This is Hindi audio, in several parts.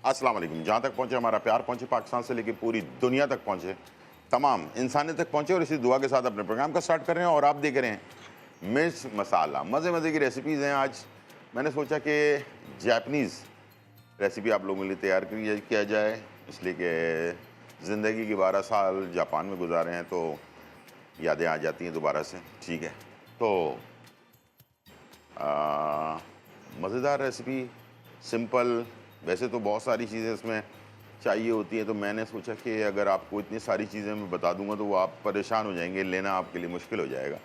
अस्सलाम वालेकुम। जहाँ तक पहुँचे हमारा प्यार, पहुँचे पाकिस्तान से लेकर पूरी दुनिया तक पहुँचे, तमाम इंसानियत तक पहुँचे और इसी दुआ के साथ अपने प्रोग्राम का स्टार्ट कर रहे हैं। और आप देख रहे हैं मिर्च मसाला, मज़े मज़े की रेसिपीज़ हैं। आज मैंने सोचा कि जापानीज़ रेसिपी आप लोगों के लिए तैयार किया जाए, इसलिए कि ज़िंदगी के 12 साल जापान में गुजारे हैं, तो यादें आ जाती हैं दोबारा से। ठीक है, तो मज़ेदार रेसिपी, सिंपल। वैसे तो बहुत सारी चीज़ें इसमें चाहिए होती हैं, तो मैंने सोचा कि अगर आपको इतनी सारी चीज़ें मैं बता दूंगा तो वो आप परेशान हो जाएंगे, लेना आपके लिए मुश्किल हो जाएगा।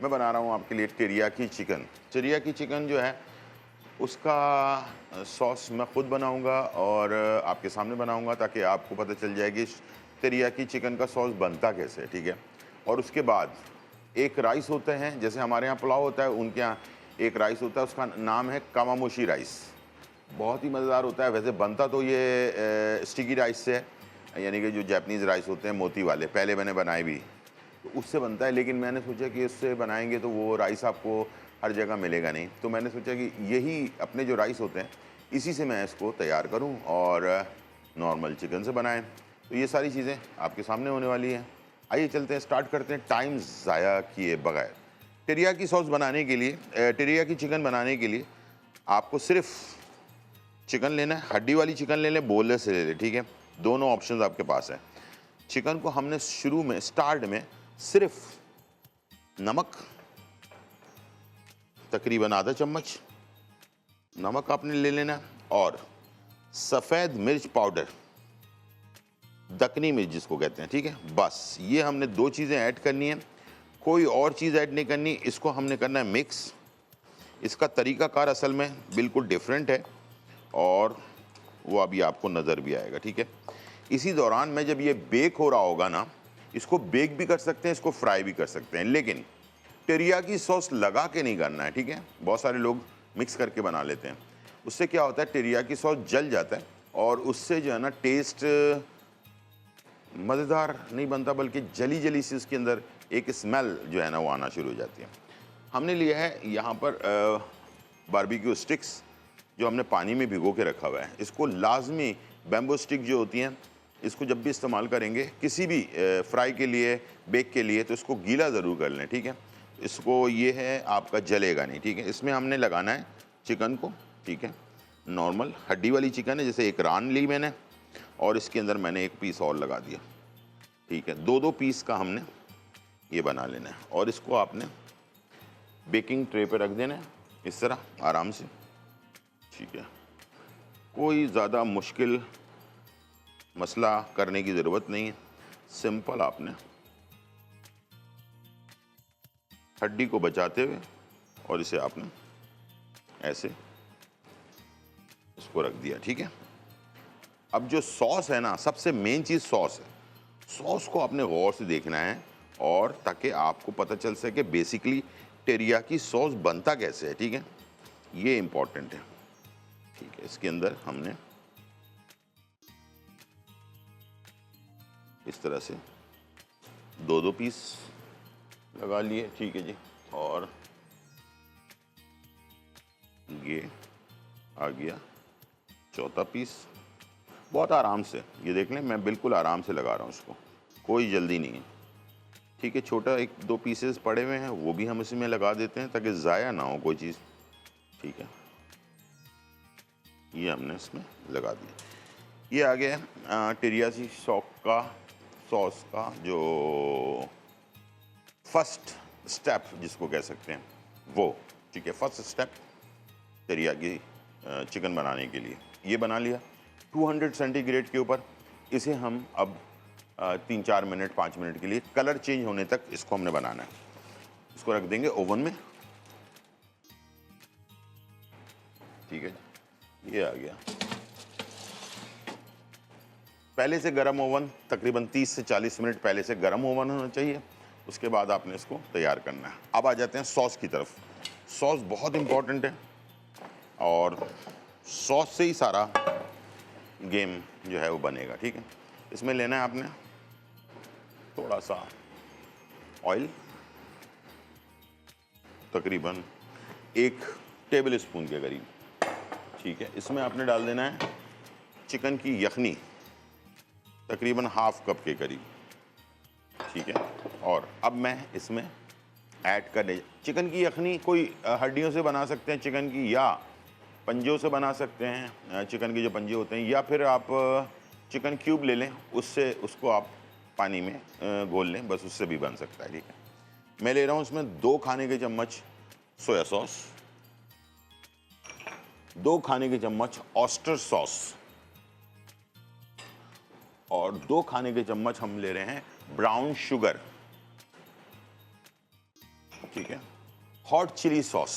मैं बना रहा हूँ आपके लिए टेरियाकी चिकन। टेरियाकी चिकन जो है उसका सॉस मैं ख़ुद बनाऊंगा और आपके सामने बनाऊंगा, ताकि आपको पता चल जाए कि टेरियाकी चिकन का सॉस बनता कैसे है। ठीक है, और उसके बाद एक राइस होते हैं, जैसे हमारे यहाँ पुलाव होता है, उनके यहाँ एक राइस होता है, उसका नाम है कामामुशी राइस। बहुत ही मज़ेदार होता है। वैसे बनता तो ये स्टिकी राइस से है, यानी कि जो जापानीज़ राइस होते हैं मोती वाले, पहले मैंने बनाए भी, तो उससे बनता है। लेकिन मैंने सोचा कि इससे बनाएंगे तो वो राइस आपको हर जगह मिलेगा नहीं, तो मैंने सोचा कि यही अपने जो राइस होते हैं इसी से मैं इसको तैयार करूं और नॉर्मल चिकन से बनाएं। तो ये सारी चीज़ें आपके सामने होने वाली हैं। आइए चलते हैं, स्टार्ट करते हैं टाइम ज़ाया किए बगैर। टेरियाकी सॉस बनाने के लिए, टेरियाकी चिकन बनाने के लिए आपको सिर्फ चिकन लेना है। हड्डी वाली चिकन ले लें, बोनलेस से ले लें। ठीक है, दोनों ऑप्शंस आपके पास हैं। चिकन को हमने शुरू में, स्टार्ट में सिर्फ नमक, तकरीबन आधा चम्मच नमक आपने ले लेना, और सफ़ेद मिर्च पाउडर, दकनी मिर्च जिसको कहते हैं। ठीक है, बस ये हमने दो चीज़ें ऐड करनी है, कोई और चीज़ ऐड नहीं करनी। इसको हमने करना है मिक्स। इसका तरीक़ाकार असल में बिल्कुल डिफरेंट है और वो अभी आपको नज़र भी आएगा। ठीक है, इसी दौरान में जब ये बेक हो रहा होगा ना, इसको बेक भी कर सकते हैं, इसको फ्राई भी कर सकते हैं, लेकिन टेरियाकी सॉस लगा के नहीं करना है। ठीक है, बहुत सारे लोग मिक्स करके बना लेते हैं, उससे क्या होता है टेरियाकी सॉस जल जाता है और उससे जो है ना टेस्ट मज़ेदार नहीं बनता, बल्कि जली जली सी उसके अंदर एक स्मेल जो है ना वो आना शुरू हो जाती है। हमने लिया है यहाँ पर बारबेक्यू स्टिक्स, जो हमने पानी में भिगो के रखा हुआ है। इसको लाजमी, बैम्बू स्टिक जो होती हैं, इसको जब भी इस्तेमाल करेंगे किसी भी फ्राई के लिए, बेक के लिए, तो इसको गीला ज़रूर कर लें। ठीक है, इसको ये है आपका जलेगा नहीं। ठीक है, इसमें हमने लगाना है चिकन को। ठीक है, नॉर्मल हड्डी वाली चिकन है, जैसे एक रान ली मैंने और इसके अंदर मैंने एक पीस और लगा दिया। ठीक है, दो दो पीस का हमने ये बना लेना है और इसको आपने बेकिंग ट्रे पे रख देना है इस तरह आराम से। ठीक है, कोई ज़्यादा मुश्किल मसला करने की ज़रूरत नहीं है। सिंपल आपने हड्डी को बचाते हुए और इसे आपने ऐसे इसको रख दिया। ठीक है, अब जो सॉस है ना, सबसे मेन चीज़ सॉस है। सॉस को आपने गौर से देखना है और ताकि आपको पता चल सके बेसिकली टेरियाकी सॉस बनता कैसे है। ठीक है, ये इम्पॉर्टेंट है। ठीक है, इसके अंदर हमने इस तरह से दो दो पीस लगा लिए। ठीक है जी, और ये आ गया चौथा पीस। बहुत आराम से, ये देख लें, मैं बिल्कुल आराम से लगा रहा हूँ इसको, कोई जल्दी नहीं है। ठीक है, छोटा एक दो पीसेस पड़े हुए हैं, वो भी हम इसमें लगा देते हैं ताकि ज़ाया ना हो कोई चीज़। ठीक है, ये हमने इसमें लगा दिया। ये आ गया टेरियाकी सॉस का जो फर्स्ट स्टेप जिसको कह सकते हैं वो। ठीक है, फर्स्ट स्टेप टेरियाकी चिकन बनाने के लिए ये बना लिया 200 सेंटीग्रेड के ऊपर। इसे हम अब 3-4 मिनट 5 मिनट के लिए कलर चेंज होने तक इसको हमने बनाना है। इसको रख देंगे ओवन में। ठीक है, ये आ गया पहले से गर्म ओवन, तकरीबन 30 से 40 मिनट पहले से गर्म ओवन होना चाहिए। उसके बाद आपने इसको तैयार करना है। अब आ जाते हैं सॉस की तरफ। सॉस बहुत इम्पॉर्टेंट है और सॉस से ही सारा गेम जो है वो बनेगा। ठीक है, इसमें लेना है आपने थोड़ा सा ऑयल, तकरीबन 1 टेबल स्पून के करीब। ठीक है, इसमें आपने डाल देना है चिकन की यखनी, तकरीबन हाफ कप के करीब, ठीक है। और अब मैं इसमें ऐड करने, चिकन की यखनी कोई हड्डियों से बना सकते हैं चिकन की, या पंजों से बना सकते हैं चिकन के जो पंजे होते हैं, या फिर आप चिकन क्यूब ले लें, उससे उसको आप पानी में घोल लें, बस उससे भी बन सकता है, ठीक है। मैं ले रहा हूँ इसमें 2 खाने के चम्मच सोया सॉस, 2 खाने के चम्मच ऑयस्टर सॉस, और 2 खाने के चम्मच हम ले रहे हैं ब्राउन शुगर, ठीक है। हॉट चिली सॉस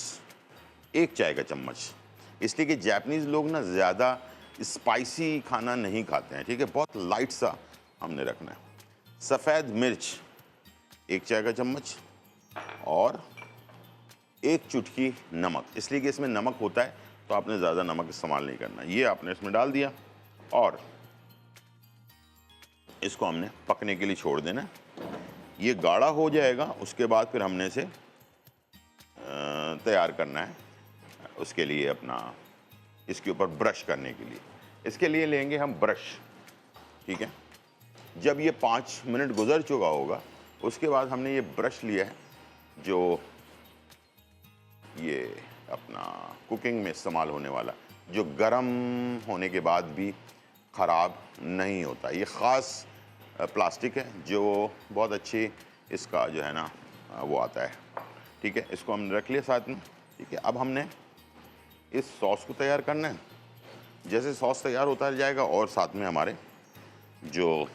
1 चाय का चम्मच, इसलिए कि जापानीज लोग ना ज़्यादा स्पाइसी खाना नहीं खाते हैं, ठीक है, बहुत लाइट सा हमने रखना है। सफ़ेद मिर्च 1 चाय का चम्मच, और 1 चुटकी नमक, इसलिए कि इसमें नमक होता है तो आपने ज़्यादा नमक इस्तेमाल नहीं करना। ये आपने इसमें डाल दिया और इसको हमने पकने के लिए छोड़ देना। ये गाढ़ा हो जाएगा, उसके बाद फिर हमने इसे तैयार करना है, उसके लिए अपना इसके ऊपर ब्रश करने के लिए। इसके लिए लेंगे हम ब्रश, ठीक है। जब ये 5 मिनट गुजर चुका होगा, उसके बाद हमने ये ब्रश लिया है जो ये अपना कुकिंग में इस्तेमाल होने वाला, जो गर्म होने के बाद भी ख़राब नहीं होता। ये ख़ास प्लास्टिक है जो बहुत अच्छी इसका जो है ना वो आता है, ठीक है। इसको हमने रख लिया साथ में, ठीक है। अब हमने इस सॉस को तैयार करना है। जैसे सॉस तैयार होता जाएगा और साथ में हमारे जो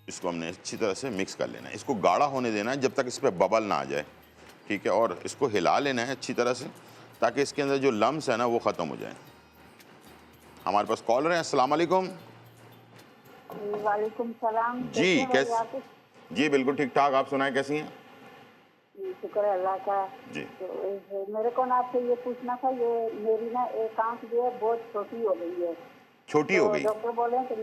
इसको हमने अच्छी तरह से मिक्स कर लेना है। इसको गाढ़ा होने देना है जब तक इस पर बबल ना आ जाए, ठीक है। और इसको हिला लेना है अच्छी तरह से ताकि इसके अंदर जो लम्स है ना वो ख़त्म हो जाए। हमारे पास कॉलर हैं। अस्सलाम वालेकुम। वालेकुम सलाम। जी कैसे? जी बिल्कुल ठीक ठाक, आप सुनाएं कैसी हैं? शुक्र है अल्लाह का। जी तो मेरे को ना आपसे ये पूछना था, ये मेरी ना एक आंख जो है बहुत छोटी हो गई है। छोटी तो हो गई? डॉक्टर बोले कि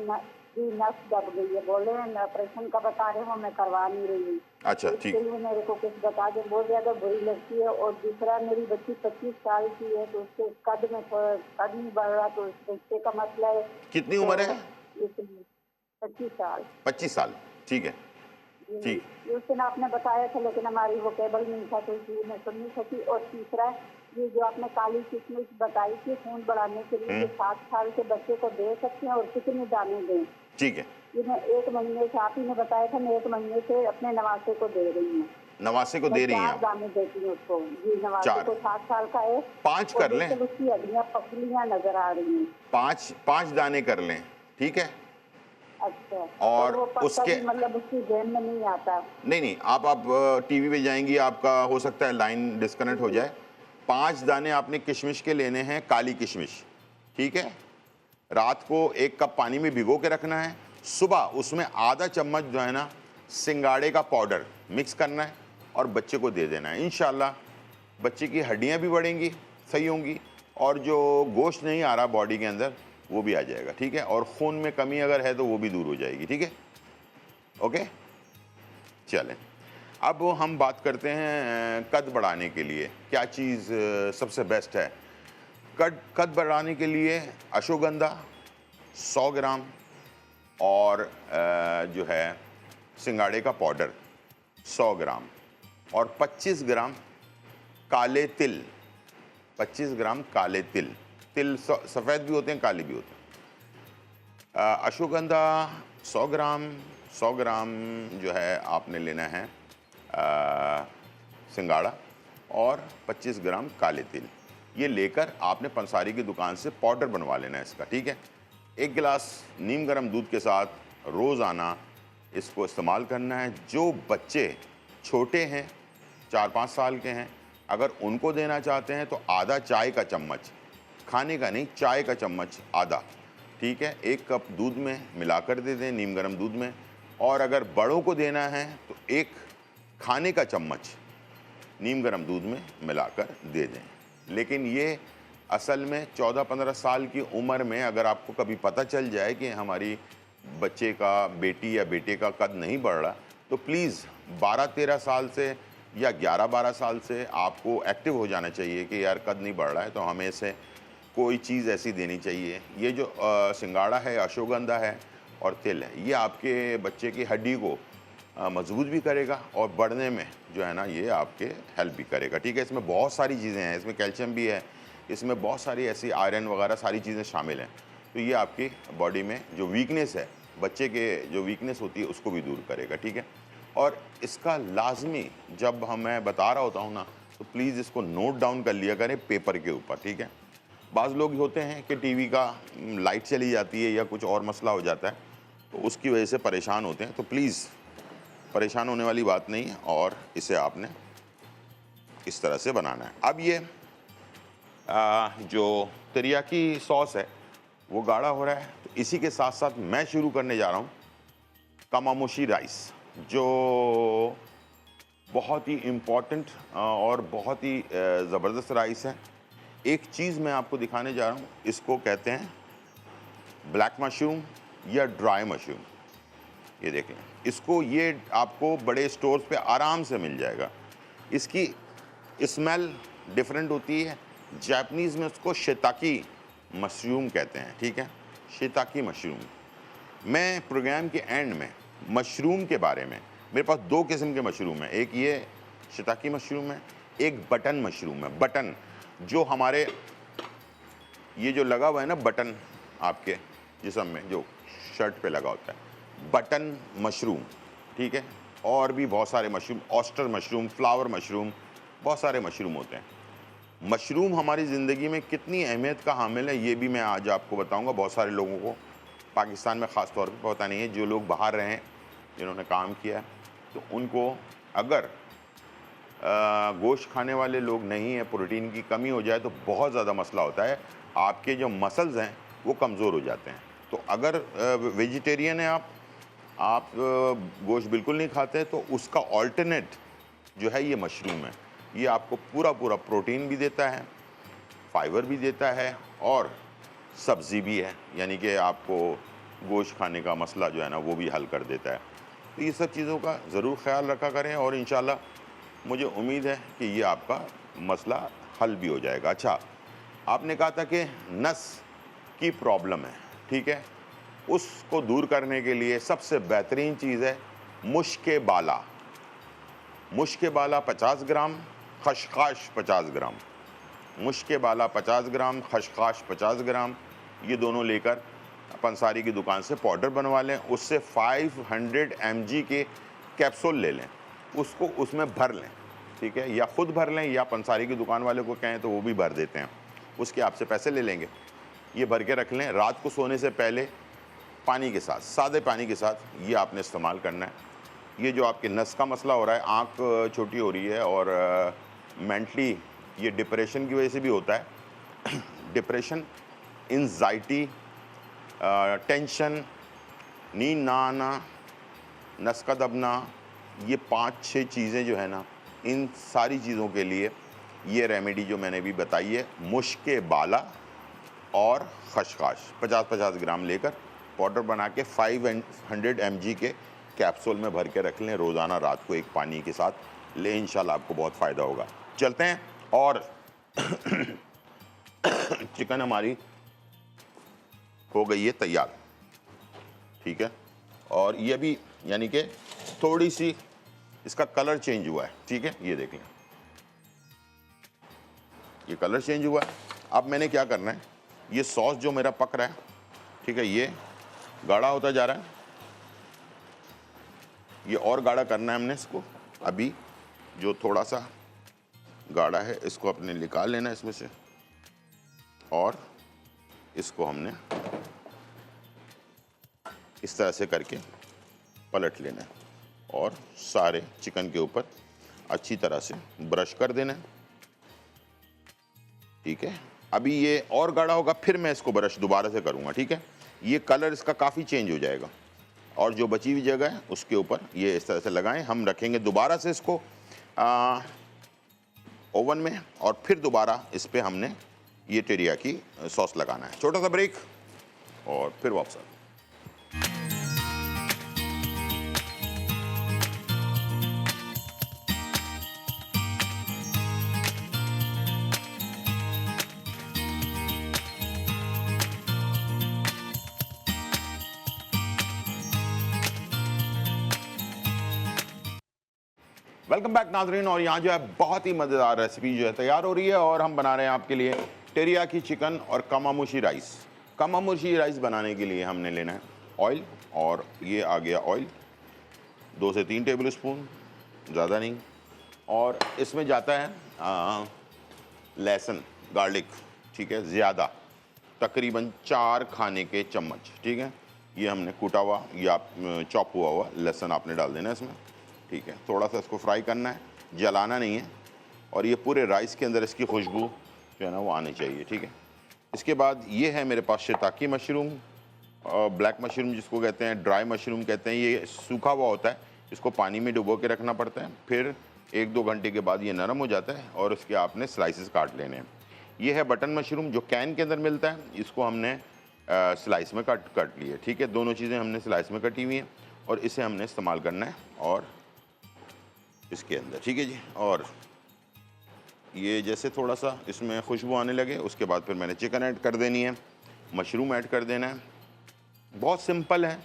जी नस दब गई है, बोले ऑपरेशन का बता रहे हो, मैं करवा नहीं रही हूँ। अच्छा तो ठीक। इसके लिए मेरे को कुछ बता दें, बहुत ज्यादा बुरी लगती है। और दूसरा मेरी बच्ची 25 साल की है, तो उसके कद में कद नहीं बढ़ रहा, तो रिश्ते का मसला है। कितनी उम्र है? 25 साल। 25 साल, ठीक है ठीक। उस दिन आपने बताया था लेकिन हमारी वो केबल नहीं था, तो इसलिए मैं सुन नहीं सकी। और तीसरा ये जो आपने काली किशमिश बताई थी खून बढ़ाने के लिए, ये 7 साल के बच्चे को दे सकते हैं और कितने दाने दें? ठीक है। ये मैं 1 महीने से, आप ही ने बताया था, मैं 1 महीने से अपने नवासे को दे रही हूँ। नवासे को दे रही हैं 4 आप? दाने देती हूँ उसको जी। नवासे 4 को 7 साल का है। 5 कर लें? उसकी हड्डियाँ पतलियाँ नजर आ रही हैं। 5 दाने कर लें, ठीक है। अच्छा। और वो उसके मतलब उसकी जेब में नहीं आता? नहीं, आप टीवी पे जाएंगी, आपका हो सकता है लाइन डिस्कनेक्ट हो जाए। 5 दाने आपने किशमिश के लेने हैं, काली किशमिश, ठीक है। रात को 1 कप पानी में भिगो के रखना है। सुबह उसमें आधा चम्मच जो है ना सिंगाड़े का पाउडर मिक्स करना है और बच्चे को दे देना है। इंशाल्लाह बच्चे की हड्डियां भी बढ़ेंगी, सही होंगी, और जो गोश्त नहीं आ रहा बॉडी के अंदर वो भी आ जाएगा, ठीक है। और खून में कमी अगर है तो वो भी दूर हो जाएगी, ठीक है। ओके चलें, अब हम बात करते हैं कद बढ़ाने के लिए क्या चीज़ सबसे बेस्ट है। कद बढ़ाने के लिए अश्वगंधा 100 ग्राम और जो है सिंगाड़े का पाउडर 100 ग्राम और 25 ग्राम काले तिल, 25 ग्राम काले तिल। तिल सफ़ेद भी होते हैं, काले भी होते हैं। अश्वगंधा 100 ग्राम, 100 ग्राम जो है आपने लेना है सिंगाड़ा, और 25 ग्राम काले तिल। ये लेकर आपने पंसारी की दुकान से पाउडर बनवा लेना है इसका, ठीक है। 1 गिलास नीम गर्म दूध के साथ रोज़ाना इसको इस्तेमाल करना है। जो बच्चे छोटे हैं, 4-5 साल के हैं, अगर उनको देना चाहते हैं तो आधा चाय का चम्मच, खाने का नहीं, चाय का चम्मच आधा, ठीक है, 1 कप दूध में मिलाकर दे दें, नीम गर्म दूध में। और अगर बड़ों को देना है तो 1 खाने का चम्मच नीम गर्म दूध में मिलाकर दे दें। लेकिन ये असल में 14-15 साल की उम्र में अगर आपको कभी पता चल जाए कि हमारी बच्चे का, बेटी या बेटे का कद नहीं बढ़ रहा, तो प्लीज़ 12-13 साल से या 11-12 साल से आपको एक्टिव हो जाना चाहिए कि यार कद नहीं बढ़ रहा है, तो हमें इसे कोई चीज़ ऐसी देनी चाहिए। ये जो सिंगाड़ा है, अश्वगंधा है और तिल है, ये आपके बच्चे की हड्डी को मजबूत भी करेगा और बढ़ने में जो है ना ये आपके हेल्प भी करेगा। ठीक है, इसमें बहुत सारी चीज़ें हैं, इसमें कैल्शियम भी है, इसमें बहुत सारी ऐसी आयरन वगैरह सारी चीज़ें शामिल हैं। तो ये आपकी बॉडी में जो वीकनेस है, बच्चे के जो वीकनेस होती है उसको भी दूर करेगा। ठीक है, और इसका लाजमी जब मैं बता रहा होता हूँ ना, तो प्लीज़ इसको नोट डाउन कर लिया करें पेपर के ऊपर। ठीक है, बाज़ लोग होते हैं कि टीवी का लाइट चली जाती है या कुछ और मसला हो जाता है, तो उसकी वजह से परेशान होते हैं। तो प्लीज़ परेशान होने वाली बात नहीं है और इसे आपने इस तरह से बनाना है। अब ये जो तेरियाकी सॉस है वो गाढ़ा हो रहा है, तो इसी के साथ साथ मैं शुरू करने जा रहा हूँ कमामुशी राइस, जो बहुत ही इम्पॉर्टेंट और बहुत ही ज़बरदस्त राइस है। एक चीज़ मैं आपको दिखाने जा रहा हूँ, इसको कहते हैं ब्लैक मशरूम या ड्राई मशरूम। ये देखें, इसको ये आपको बड़े स्टोर्स पे आराम से मिल जाएगा। इसकी स्मेल डिफरेंट होती है। जापानीज़ में उसको शिताकी मशरूम कहते हैं। ठीक है, शिताकी मशरूम। मैं प्रोग्राम के एंड में मशरूम के बारे में, मेरे पास 2 किस्म के मशरूम हैं, एक ये शिताकी मशरूम है, एक बटन मशरूम है। बटन जो हमारे ये जो लगा हुआ है ना बटन आपके जिस्म में जो शर्ट पे लगा होता है, बटन मशरूम। ठीक है, और भी बहुत सारे mushroom, oyster mushroom, flower mushroom, बहुत सारे मशरूम होते हैं। मशरूम हमारी ज़िंदगी में कितनी अहमियत का हामिल है ये भी मैं आज आपको बताऊंगा। बहुत सारे लोगों को पाकिस्तान में ख़ास तौर पे पता नहीं है, जो लोग बाहर रहे हैं, जिन्होंने काम किया है, तो उनको अगर गोश्त खाने वाले लोग नहीं हैं, प्रोटीन की कमी हो जाए तो बहुत ज़्यादा मसला होता है। आपके जो मसल्स हैं वो कमज़ोर हो जाते हैं। तो अगर वेजिटेरियन है आप गोश्त बिल्कुल नहीं खाते, तो उसका ऑल्टरनेट जो है ये मशरूम है। ये आपको पूरा प्रोटीन भी देता है, फाइबर भी देता है और सब्ज़ी भी है, यानी कि आपको गोश्त खाने का मसला जो है ना वो भी हल कर देता है। तो ये सब चीज़ों का ज़रूर ख्याल रखा करें और इंशाल्लाह मुझे उम्मीद है कि ये आपका मसला हल भी हो जाएगा। अच्छा, आपने कहा था कि नस की प्रॉब्लम है, ठीक है, उसको दूर करने के लिए सबसे बेहतरीन चीज़ है मुश्क बाला। मुश्क बाला 50 ग्राम, खशखाश 50 ग्राम। मुश्क बाला 50 ग्राम, खशखाश 50 ग्राम, ये दोनों लेकर पंसारी की दुकान से पाउडर बनवा लें। उससे 500 mg के कैप्सूल ले लें, उसको उसमें भर लें। ठीक है, या ख़ुद भर लें या पंसारी की दुकान वाले को कहें तो वो भी भर देते हैं, उसके आपसे पैसे ले लेंगे। ये भर के रख लें। रात को सोने से पहले पानी के साथ, सादे पानी के साथ ये आपने इस्तेमाल करना है। ये जो आपके नस का मसला हो रहा है, आँख छोटी हो रही है और मेंटली ये डिप्रेशन की वजह से भी होता है। डिप्रेशन, एंजाइटी, टेंशन, नींद ना आना, नस का दबना, ये 5-6 चीज़ें जो है ना, इन सारी चीज़ों के लिए ये रेमेडी जो मैंने भी बताई है, मुश्क बाला और खशखाश 50-50 ग्राम लेकर पाउडर बना के 500 mg के कैप्सूल में भर के रख लें। रोज़ाना रात को एक पानी के साथ लें, इंशाल्लाह आपको बहुत फ़ायदा होगा। चलते हैं और चिकन हमारी हो गई है तैयार। ठीक है, और ये भी यानी कि थोड़ी सी इसका कलर चेंज हुआ है। ठीक है, ये देख लें, ये कलर चेंज हुआ है। अब मैंने क्या करना है, ये सॉस जो मेरा पक रहा है, ठीक है, ये गाढ़ा होता जा रहा है, ये और गाढ़ा करना है हमने इसको। अभी जो थोड़ा सा गाढ़ा है इसको अपने निकाल लेना है इसमें से और इसको हमने इस तरह से करके पलट लेना है और सारे चिकन के ऊपर अच्छी तरह से ब्रश कर देना है। ठीक है, अभी ये और गाढ़ा होगा, फिर मैं इसको ब्रश दोबारा से करूँगा। ठीक है, ये कलर इसका काफ़ी चेंज हो जाएगा और जो बची हुई जगह है उसके ऊपर ये इस तरह से लगाएं। हम रखेंगे दोबारा से इसको ओवन में और फिर दोबारा इस पर हमने ये टेरियाकी सॉस लगाना है। छोटा सा ब्रेक और फिर वापस। वेलकम बैक नाजरीन। और यहाँ जो है बहुत ही मज़ेदार रेसिपी जो है तैयार हो रही है और हम बना रहे हैं आपके लिए टेरियाकी चिकन और कमामुशी राइस। कमामुशी राइस बनाने के लिए हमने लेना है ऑयल, और ये आ गया ऑयल 2 से 3 टेबल स्पून, ज़्यादा नहीं। और इसमें जाता है लहसुन, गार्लिक, ठीक है, ज़्यादा, तकरीबन 4 खाने के चम्मच, ठीक है। ये हमने कूटा हुआ या चॉप हुआ लहसुन आपने डाल देना है इसमें, ठीक है। थोड़ा सा इसको फ्राई करना है, जलाना नहीं है, और ये पूरे राइस के अंदर इसकी खुशबू जो है ना वो आनी चाहिए, ठीक है। इसके बाद ये है मेरे पास शिताकी मशरूम, ब्लैक मशरूम जिसको कहते हैं, ड्राई मशरूम कहते हैं। ये सूखा हुआ होता है, इसको पानी में डुबो के रखना पड़ता है, फिर 1-2 घंटे के बाद ये नरम हो जाता है और उसके आपने स्लाइसेस काट लेने हैं। ये है बटन मशरूम जो कैन के अंदर मिलता है, इसको हमने स्लाइस में कट लिए, ठीक है। दोनों चीज़ें हमने स्लाइस में कटी हुई हैं और इसे हमने इस्तेमाल करना है और इसके अंदर, ठीक है जी। और ये जैसे थोड़ा सा इसमें खुशबू आने लगे उसके बाद फिर मैंने चिकन ऐड कर देनी है, मशरूम ऐड कर देना है। बहुत सिंपल है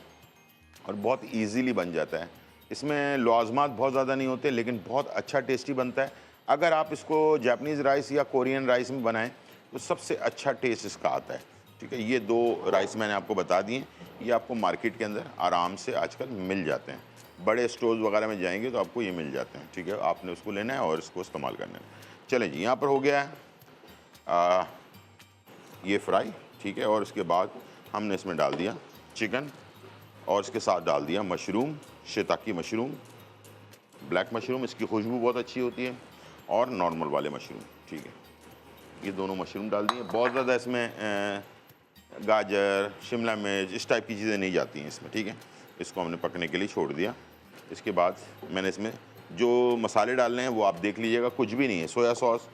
और बहुत इजीली बन जाता है। इसमें लवाज़मात बहुत ज़्यादा नहीं होते लेकिन बहुत अच्छा टेस्टी बनता है। अगर आप इसको जापानीज़ राइस या कोरियन राइस में बनाएं तो सबसे अच्छा टेस्ट इसका आता है, ठीक है। ये 2 राइस मैंने आपको बता दिए, ये आपको मार्केट के अंदर आराम से आजकल मिल जाते हैं। बड़े स्टोर्स वगैरह में जाएंगे तो आपको ये मिल जाते हैं, ठीक है। आपने उसको लेना है और इसको इस्तेमाल करना है। चलें जी, यहाँ पर हो गया है ये फ्राई, ठीक है। और उसके बाद हमने इसमें डाल दिया चिकन और इसके साथ डाल दिया मशरूम, शिताकी मशरूम, ब्लैक मशरूम, इसकी खुशबू बहुत अच्छी होती है, और नॉर्मल वाले मशरूम, ठीक है। ये दोनों मशरूम डाल दिए। बहुत ज़्यादा इसमें गाजर, शिमला मिर्च, इस टाइप की चीज़ें नहीं जाती हैं इसमें, ठीक है। इसको हमने पकने के लिए छोड़ दिया। इसके बाद मैंने इसमें जो मसाले डालने हैं वो आप देख लीजिएगा, कुछ भी नहीं है, सोया सॉस,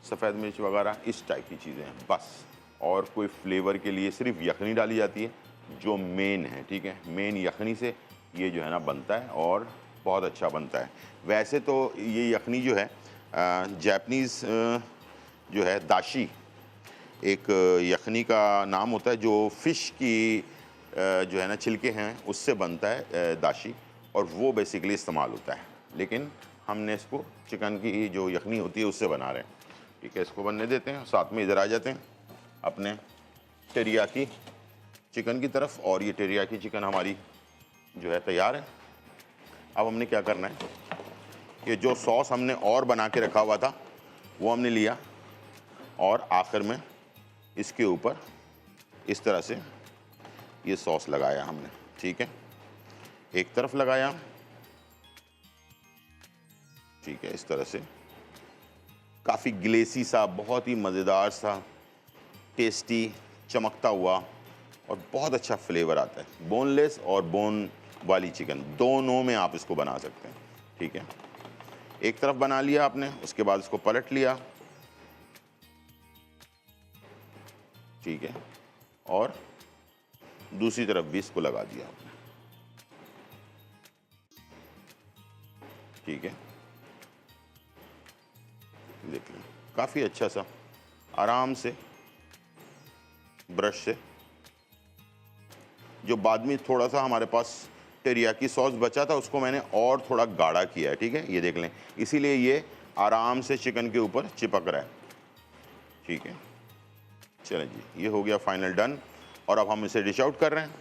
सफ़ेद मिर्च वगैरह इस टाइप की चीज़ें हैं बस। और कोई फ्लेवर के लिए सिर्फ यखनी डाली जाती है जो मेन है, ठीक है। मेन यखनी से ये जो है ना बनता है और बहुत अच्छा बनता है। वैसे तो ये यखनी जो है जापानीज़ जो है दाशी, एक यखनी का नाम होता है जो फ़िश की जो है ना छिलके हैं उससे बनता है दाशी, और वो बेसिकली इस्तेमाल होता है। लेकिन हमने इसको चिकन की जो यखनी होती है उससे बना रहे हैं, ठीक है। इसको बनने देते हैं, साथ में इधर आ जाते हैं अपने टेरियाकी चिकन की तरफ। और ये टेरियाकी चिकन हमारी जो है तैयार है। अब हमने क्या करना है, ये जो सॉस हमने और बना के रखा हुआ था वो हमने लिया और आखिर में इसके ऊपर इस तरह से ये सॉस लगाया हमने, ठीक है। एक तरफ लगाया, ठीक है, इस तरह से काफ़ी ग्लेसी सा, बहुत ही मज़ेदार सा, टेस्टी, चमकता हुआ और बहुत अच्छा फ्लेवर आता है। बोनलेस और बोन वाली चिकन दोनों में आप इसको बना सकते हैं, ठीक है। एक तरफ बना लिया आपने, उसके बाद इसको पलट लिया, ठीक है, और दूसरी तरफ भी इसको लगा दिया आपने, ठीक है। देख लें, काफ़ी अच्छा सा आराम से ब्रश से, जो बाद में थोड़ा सा हमारे पास टेरियाकी सॉस बचा था उसको मैंने और थोड़ा गाढ़ा किया है, ठीक है। ये देख लें, इसीलिए ये आराम से चिकन के ऊपर चिपक रहा है, ठीक है। चलें जी, ये हो गया फाइनल डन। और अब हम इसे डिश आउट कर रहे हैं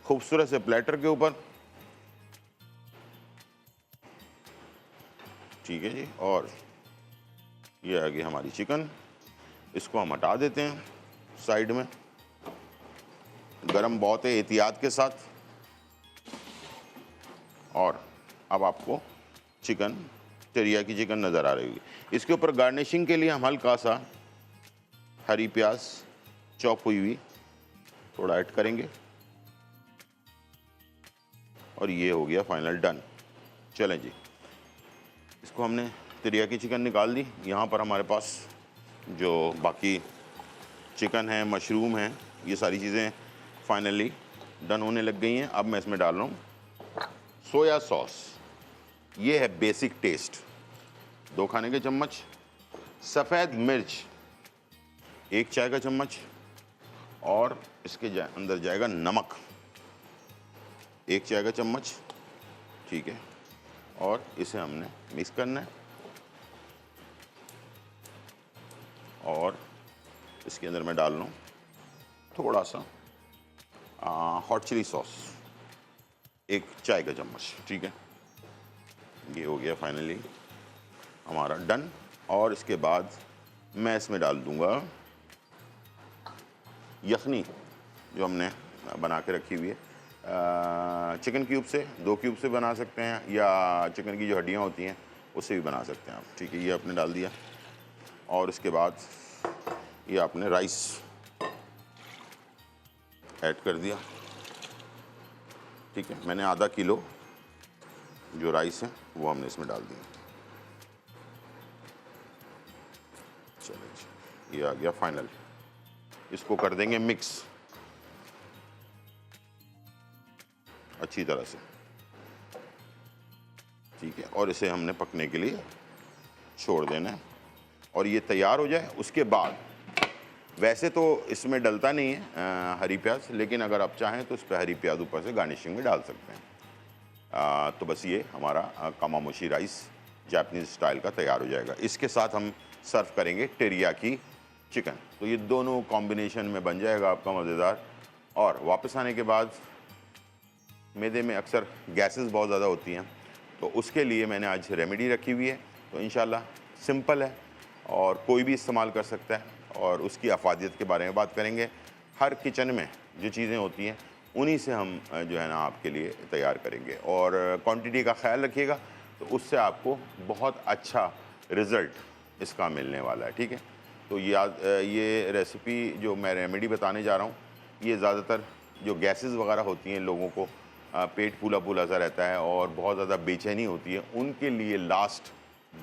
खूबसूरत से प्लेटर के ऊपर, ठीक है जी। और ये आ गई हमारी चिकन, इसको हम हटा देते हैं साइड में। गरम बहुत है, एहतियात के साथ। और अब आपको चिकन, टेरियाकी चिकन नज़र आ रही होगी। इसके ऊपर गार्निशिंग के लिए हम हल्का सा हरी प्याज चॉप हुई हुई थोड़ा ऐड करेंगे, और ये हो गया फाइनल डन। चलें जी, इसको हमने टेरियाकी चिकन निकाल दी। यहाँ पर हमारे पास जो बाकी चिकन है, मशरूम है, ये सारी चीज़ें फाइनली डन होने लग गई हैं। अब मैं इसमें डाल रहा हूँ सोया सॉस। ये है बेसिक टेस्ट, 2 खाने के चम्मच। सफ़ेद मिर्च 1 चाय का चम्मच, और इसके अंदर जाएगा नमक 1 चाय का चम्मच, ठीक है। और इसे हमने मिक्स करना है और इसके अंदर मैं डाल लूँ थोड़ा सा हॉट चिली सॉस, 1 चाय का चम्मच। ठीक है, ये हो गया फाइनली हमारा डन। और इसके बाद मैं इसमें डाल दूंगा यखनी जो हमने बना के रखी हुई है। चिकन क्यूब से, 2 क्यूब से बना सकते हैं या चिकन की जो हड्डियाँ होती हैं उससे भी बना सकते हैं आप। ठीक है, ये आपने डाल दिया और इसके बाद ये आपने राइस ऐड कर दिया। ठीक है, मैंने आधा किलो जो राइस है वो हमने इसमें डाल दिया। चलिए, ये आ गया फाइनल। इसको कर देंगे मिक्स अच्छी तरह से। ठीक है, और इसे हमने पकने के लिए छोड़ देना है और ये तैयार हो जाए। उसके बाद वैसे तो इसमें डलता नहीं है हरी प्याज, लेकिन अगर आप चाहें तो इस पर हरी प्याज ऊपर से गार्निशिंग में डाल सकते हैं। तो बस ये हमारा कमामुशी राइस जापानीज स्टाइल का तैयार हो जाएगा। इसके साथ हम सर्व करेंगे टेरियाकी चिकन। तो ये दोनों कॉम्बिनेशन में बन जाएगा आपका मज़ेदार। और वापस आने के बाद मैदे में अक्सर गैसेस बहुत ज़्यादा होती हैं, तो उसके लिए मैंने आज रेमेडी रखी हुई है। तो इंशाल्लाह सिंपल है और कोई भी इस्तेमाल कर सकता है और उसकी अफादियत के बारे में बात करेंगे। हर किचन में जो चीज़ें होती हैं उन्हीं से हम जो है ना आपके लिए तैयार करेंगे। और क्वांटिटी का ख्याल रखिएगा तो उससे आपको बहुत अच्छा रिज़ल्ट इसका मिलने वाला है। ठीक है, तो ये रेसिपी जो मैं रेमेडी बताने जा रहा हूँ, ये ज़्यादातर जो गैसेस वगैरह होती हैं, लोगों को पेट फूला फूला सा रहता है और बहुत ज़्यादा बेचैनी होती है, उनके लिए लास्ट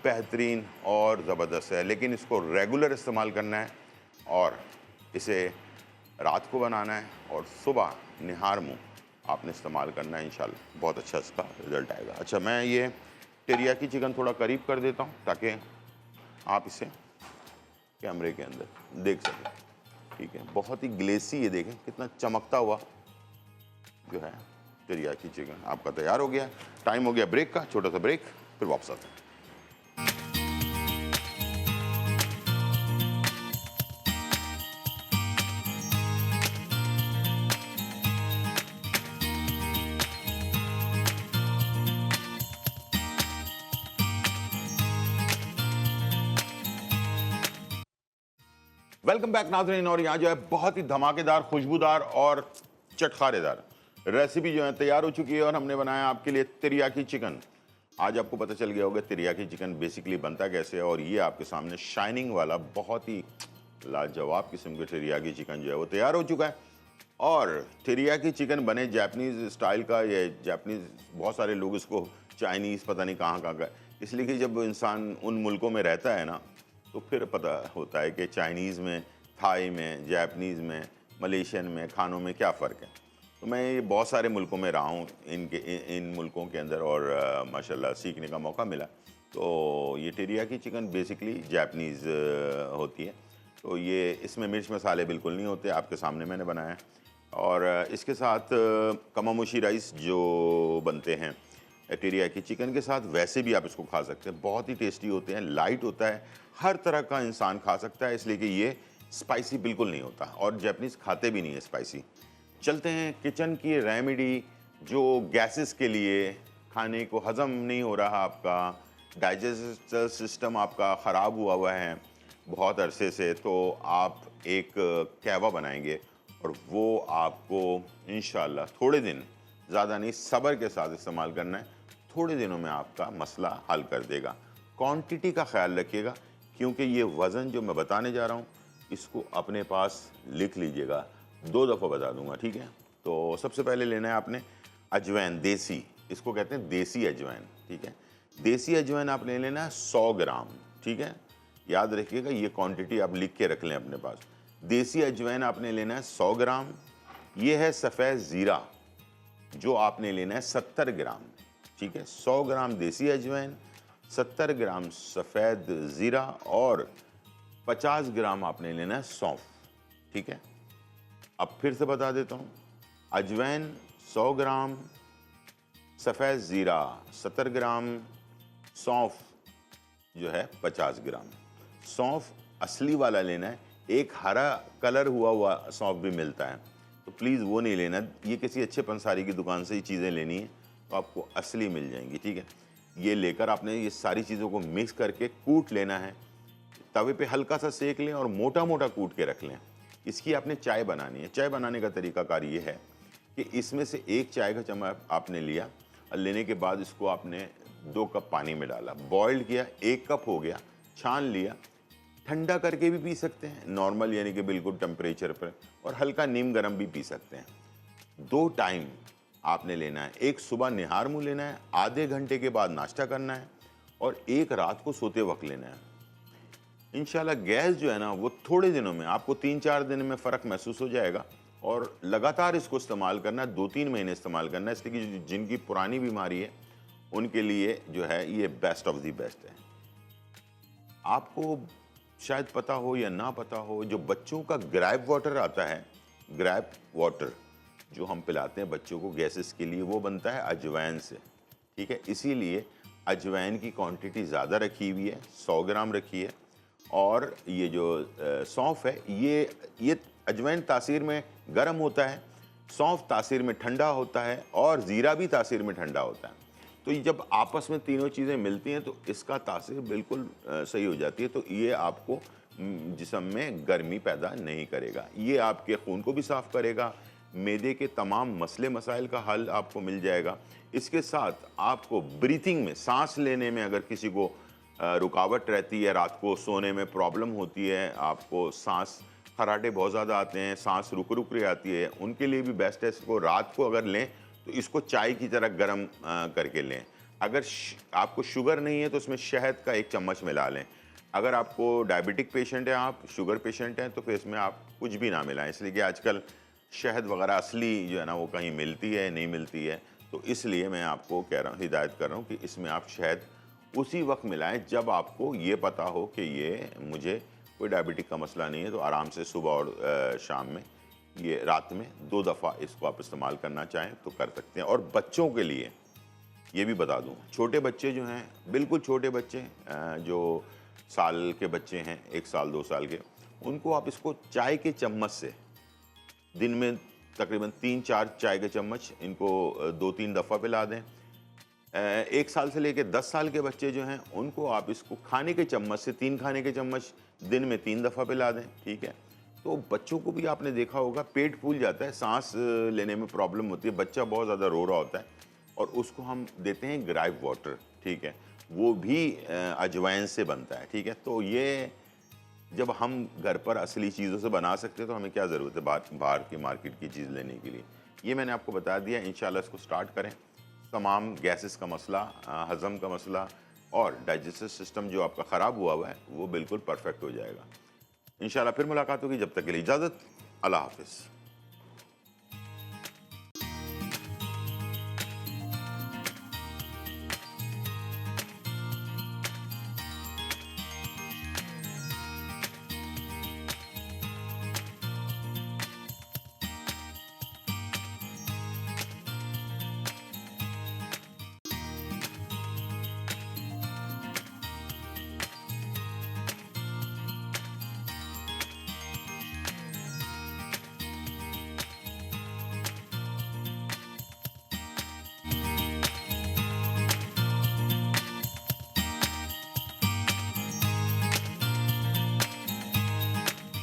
बेहतरीन और ज़बरदस्त है। लेकिन इसको रेगुलर इस्तेमाल करना है और इसे रात को बनाना है और सुबह निहार मुँह आपने इस्तेमाल करना है। इंशाल्लाह बहुत अच्छा इसका रिज़ल्ट आएगा। अच्छा, मैं ये टेरियाकी चिकन थोड़ा करीब कर देता हूँ ताकि आप इसे कैमरे के अंदर देख सकें। ठीक है, बहुत ही ग्लेसी, ये देखें कितना चमकता हुआ जो है टेरियाकी चिकन आपका तैयार हो गया। टाइम हो गया ब्रेक का, छोटा सा ब्रेक, फिर वापस आते हैं। वेलकम बैक नाज़रीन। और यहाँ जो है बहुत ही धमाकेदार, खुशबूदार और चटखारेदार रेसिपी जो है तैयार हो चुकी है और हमने बनाया आपके लिए टेरियाकी चिकन। आज आपको पता चल गया होगा टेरियाकी चिकन बेसिकली बनता कैसे है। और ये आपके सामने शाइनिंग वाला बहुत ही लाजवाब किस्म के टेरियाकी चिकन जो है वो तैयार हो चुका है। और टेरियाकी चिकन बने जापानीज़ स्टाइल का, ये जापानीज़, बहुत सारे लोग इसको चाइनीज़ पता नहीं कहाँ कहाँ का, इसलिए कि जब इंसान उन मुल्कों में रहता है ना तो फिर पता होता है कि चाइनीज़ में, थाई में, जापानीज़ में, मलेशियन में खानों में क्या फ़र्क है। तो मैं ये बहुत सारे मुल्कों में रहा हूँ इन मुल्कों के अंदर और माशाल्लाह सीखने का मौका मिला। तो ये टेरियाकी चिकन बेसिकली जापानीज़ होती है। तो ये इसमें मिर्च मसाले बिल्कुल नहीं होते, आपके सामने मैंने बनाया है। और इसके साथ कमामुशी राइस जो बनते हैं टेरियाकी चिकन के साथ, वैसे भी आप इसको खा सकते हैं, बहुत ही टेस्टी होते हैं, लाइट होता है, हर तरह का इंसान खा सकता है, इसलिए कि ये स्पाइसी बिल्कुल नहीं होता और जापानीज़ खाते भी नहीं है स्पाइसी। चलते हैं किचन की रेमेडी जो गैसेस के लिए, खाने को हज़म नहीं हो रहा, आपका डाइजेस्टिव सिस्टम आपका ख़राब हुआ है बहुत अरसे से, तो आप एक कहवा बनाएंगे और वो आपको इंशाल्लाह थोड़े दिन, ज़्यादा नहीं, सब्र के साथ इस्तेमाल करना है, थोड़े दिनों में आपका मसला हल कर देगा। क्वांटिटी का ख्याल रखिएगा क्योंकि ये वज़न जो मैं बताने जा रहा हूँ इसको अपने पास लिख लीजिएगा, 2 दफ़ा बता दूंगा। ठीक है, तो सबसे पहले लेना है आपने अजवाइन, देसी, इसको कहते हैं देसी अजवाइन। ठीक है, देसी अजवाइन आपने लेना है 100 ग्राम। ठीक है, याद रखिएगा, ये क्वांटिटी आप लिख के रख लें अपने पास। देसी अजवाइन आपने लेना है 100 ग्राम। ये है सफ़ेद ज़ीरा जो आपने लेना है 70 ग्राम। ठीक है, 100 ग्राम देसी अजवाइन, 70 ग्राम सफ़ेद ज़ीरा और 50 ग्राम आपने लेना है सौंफ। ठीक है, अब फिर से बता देता हूँ, अजवाइन 100 ग्राम, सफ़ेद ज़ीरा 70 ग्राम, सौंफ जो है 50 ग्राम। सौंफ असली वाला लेना है, एक हरा कलर हुआ हुआ सौंफ भी मिलता है, तो प्लीज़ वो नहीं लेना। ये किसी अच्छे पंसारी की दुकान से ही चीज़ें लेनी है, तो आपको असली मिल जाएंगी, ठीक है। ये लेकर आपने ये सारी चीज़ों को मिक्स करके कूट लेना है। तवे पे हल्का सा सेक लें और मोटा मोटा कूट के रख लें। इसकी आपने चाय बनानी है। चाय बनाने का तरीकाकार ये है कि इसमें से 1 चाय का चम्मच आपने लिया और लेने के बाद इसको आपने 2 कप पानी में डाला, बॉइल्ड किया, 1 कप हो गया, छान लिया। ठंडा करके भी पी सकते हैं, नॉर्मल यानी कि बिल्कुल टेम्परेचर पर, और हल्का नीम गर्म भी पी सकते हैं। 2 टाइम आपने लेना है, एक सुबह निहार मुँह लेना है, आधे घंटे के बाद नाश्ता करना है और एक रात को सोते वक्त लेना है। इंशाल्लाह गैस जो है ना वो थोड़े दिनों में, आपको 3-4 दिन में फ़र्क महसूस हो जाएगा। और लगातार इसको इस्तेमाल करना है, 2-3 महीने इस्तेमाल करना है, इसलिए कि जिनकी पुरानी बीमारी है उनके लिए जो है ये बेस्ट ऑफ दी बेस्ट है। आपको शायद पता हो या ना पता हो, जो बच्चों का ग्रैप वाटर आता है, ग्रैप वाटर जो हम पिलाते हैं बच्चों को गैसेस के लिए, वो बनता है अजवाइन से, ठीक है। इसीलिए अजवाइन की क्वांटिटी ज़्यादा रखी हुई है, 100 ग्राम रखी है। और ये जो सौंफ है, ये अजवाइन तासीर में गर्म होता है, सौंफ तासीर में ठंडा होता है और ज़ीरा भी तासीर में ठंडा होता है। तो ये जब आपस में तीनों चीज़ें मिलती हैं तो इसका तासीर बिल्कुल सही हो जाती है। तो ये आपको जिस्म में गर्मी पैदा नहीं करेगा, ये आपके खून को भी साफ़ करेगा, मैदे के तमाम मसले मसाइल का हल आपको मिल जाएगा। इसके साथ आपको ब्रीथिंग में, सांस लेने में अगर किसी को रुकावट रहती है, रात को सोने में प्रॉब्लम होती है, आपको सांस खराटे बहुत ज़्यादा आते हैं, सांस रुक रुक रही आती है, उनके लिए भी बेस्ट है। इसको रात को अगर लें तो इसको चाय की तरह गर्म करके लें। अगर आपको शुगर नहीं है तो उसमें शहद का 1 चम्मच मिला लें। अगर आपको डायबिटिक पेशेंट हैं, आप शुगर पेशेंट हैं, तो फिर इसमें आप कुछ भी ना मिलाएं, इसलिए कि आजकल शहद वगैरह असली जो है ना वो कहीं मिलती है, नहीं मिलती है। तो इसलिए मैं आपको कह रहा हूँ, हिदायत कर रहा हूँ कि इसमें आप शहद उसी वक्त मिलाएं जब आपको ये पता हो कि ये मुझे कोई डायबिटिक का मसला नहीं है। तो आराम से सुबह और शाम में, ये रात में 2 दफ़ा इसको आप इस्तेमाल करना चाहें तो कर सकते हैं। और बच्चों के लिए ये भी बता दूं, छोटे बच्चे जो हैं, बिल्कुल छोटे बच्चे जो साल के बच्चे हैं, 1 साल 2 साल के, उनको आप इसको चाय के चम्मच से दिन में तकरीबन 3-4 चाय के चम्मच इनको 2-3 दफ़ा पिला दें। 1 साल से लेकर 10 साल के बच्चे जो हैं उनको आप इसको खाने के चम्मच से 3 खाने के चम्मच दिन में 3 दफ़ा पिला दें, ठीक है। तो बच्चों को भी आपने देखा होगा पेट फूल जाता है, सांस लेने में प्रॉब्लम होती है, बच्चा बहुत ज़्यादा रो रहा होता है और उसको हम देते हैं ग्राइप वाटर, ठीक है, वो भी अजवाइन से बनता है, ठीक है। तो ये जब हम घर पर असली चीज़ों से बना सकते हैं तो हमें क्या ज़रूरत है बाहर की मार्केट की चीज़ लेने के लिए। ये मैंने आपको बता दिया, इंशाल्लाह इसको स्टार्ट करें। तमाम गैसेस का मसला, हज़म का मसला और डाइजेस्टिव सिस्टम जो आपका ख़राब हुआ है वो बिल्कुल परफेक्ट हो जाएगा। इंशाल्लाह फिर मुलाकात होगी, जब तक के लिए इजाज़त, अल्लाह हाफ़िज़।